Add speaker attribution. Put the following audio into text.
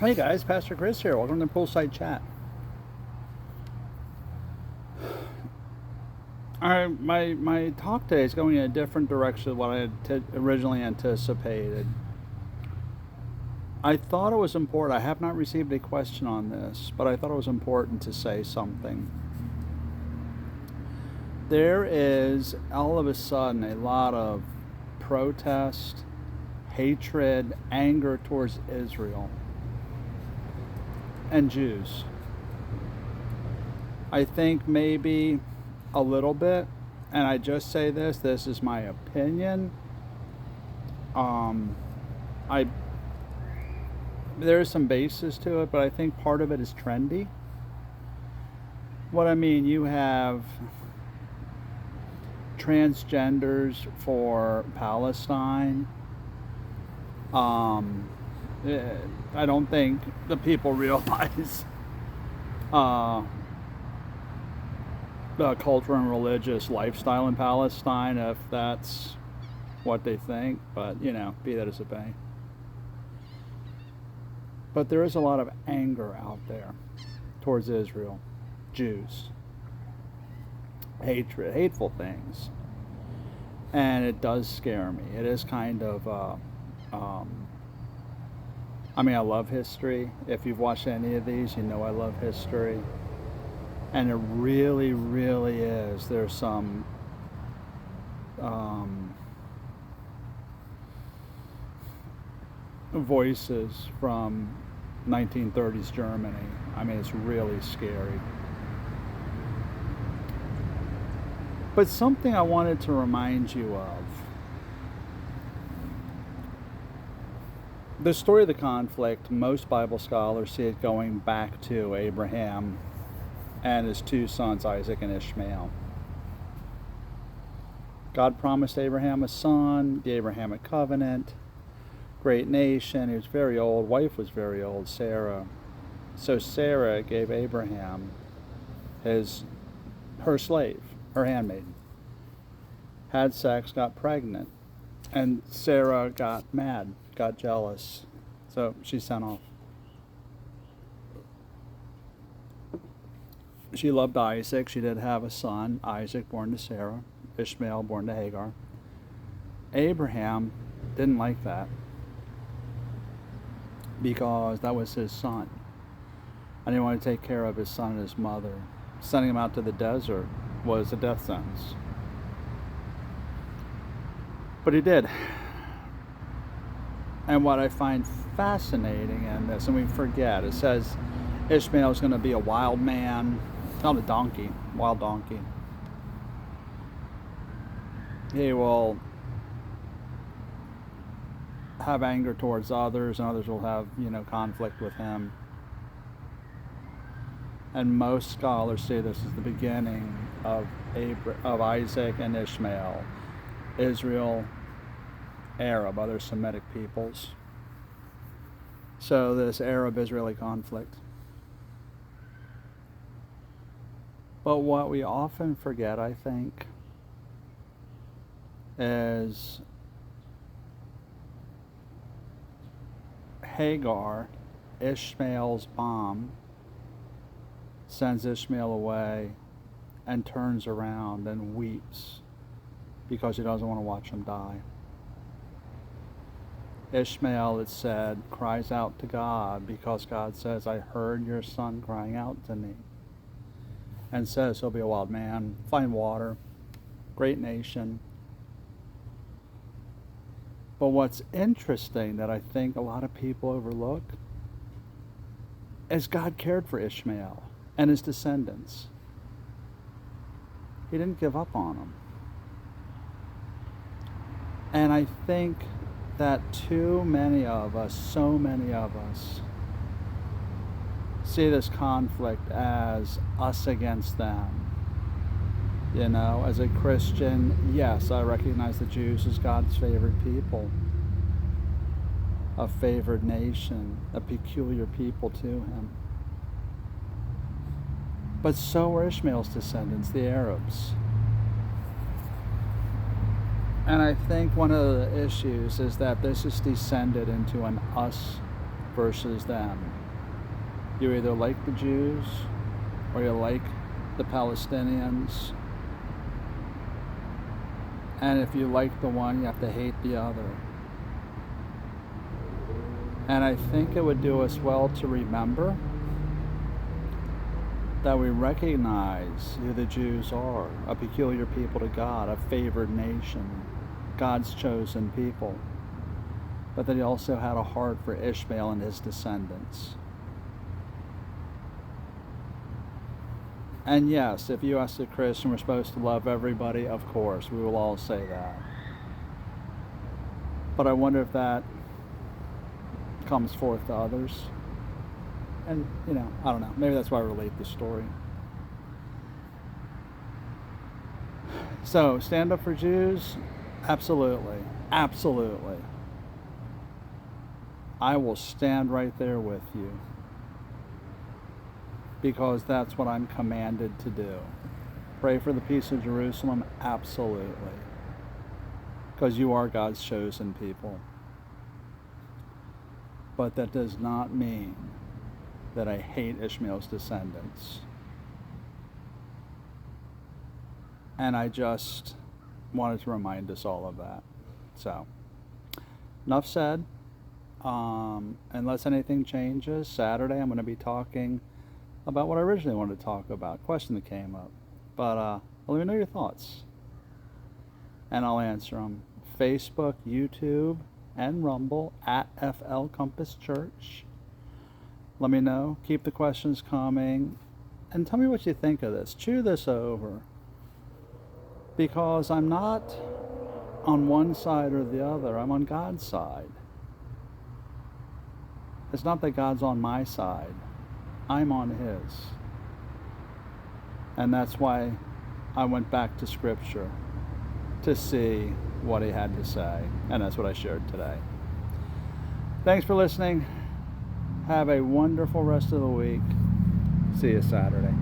Speaker 1: Hey guys, Pastor Chris here. Welcome to Poolside Chat. My talk today is going in a different direction than what I had originally anticipated. I thought it was important. I have not received a question on this, but I thought it was important to say something. There is all of a sudden a lot of protest, hatred, anger towards Israel and Jews. I think maybe a little bit, and I just say this is my opinion. There's some basis to it, but I think part of it is trendy. What I mean, you have transgenders for Palestine. I don't think the people realize the cultural and religious lifestyle in Palestine, if that's what they think, but be that as it may. But there is a lot of anger out there towards Israel, Jews, hatred, hateful things, and it does scare me. It is kind of I love history. If you've watched any of these, you know I love history. And it really, really is. There's some voices from 1930s Germany. It's really scary. But something I wanted to remind you of. The story of the conflict, most Bible scholars see it going back to Abraham and his two sons, Isaac and Ishmael. God promised Abraham a son, the Abrahamic covenant, great nation. He was very old. Wife was very old, Sarah. So Sarah gave Abraham her slave, her handmaiden. Had sex, got pregnant. And Sarah got mad, got jealous. So she sent off. She loved Isaac. She did have a son, Isaac, born to Sarah. Ishmael, born to Hagar. Abraham didn't like that because that was his son. And he wanted to take care of his son and his mother. Sending him out to the desert was a death sentence. But he did. And what I find fascinating in this, and we forget, it says Ishmael is going to be a wild man. Not a donkey, wild donkey. He will have anger towards others, and others will have, conflict with him. And most scholars say this is the beginning of Isaac and Ishmael, Israel, Arab, other Semitic peoples. So this Arab-Israeli conflict. But what we often forget, I think, is Hagar, Ishmael's mom, sends Ishmael away and turns around and weeps because she doesn't want to watch him die. Ishmael, it said, cries out to God because God says, I heard your son crying out to me. And says he'll be a wild man, find water, great nation. But what's interesting that I think a lot of people overlook is God cared for Ishmael and his descendants. He didn't give up on them. And I think that too many of us, so many of us, see this conflict as us against them. As a Christian, yes, I recognize the Jews as God's favorite people, a favored nation, a peculiar people to him. But so are Ishmael's descendants, the Arabs. And I think one of the issues is that this has descended into an us versus them. You either like the Jews or you like the Palestinians. And if you like the one, you have to hate the other. And I think it would do us well to remember that we recognize who the Jews are, a peculiar people to God, a favored nation, God's chosen people. But that he also had a heart for Ishmael and his descendants. And yes, if you ask a Christian, we're supposed to love everybody, of course, we will all say that. But I wonder if that comes forth to others. And, I don't know. Maybe that's why I relate the story. So, stand up for Jews? Absolutely. Absolutely. I will stand right there with you. Because that's what I'm commanded to do. Pray for the peace of Jerusalem? Absolutely. Because you are God's chosen people. But that does not mean that I hate Ishmael's descendants. And I just wanted to remind us all of that. So, enough said. Unless anything changes, Saturday I'm going to be talking about what I originally wanted to talk about, question that came up. But let me know your thoughts. And I'll answer them. Facebook, YouTube, and Rumble at FL Compass Church. Let me know. Keep the questions coming. And tell me what you think of this. Chew this over. Because I'm not on one side or the other. I'm on God's side. It's not that God's on my side. I'm on his. And that's why I went back to Scripture to see what he had to say. And that's what I shared today. Thanks for listening. Have a wonderful rest of the week. See you Saturday.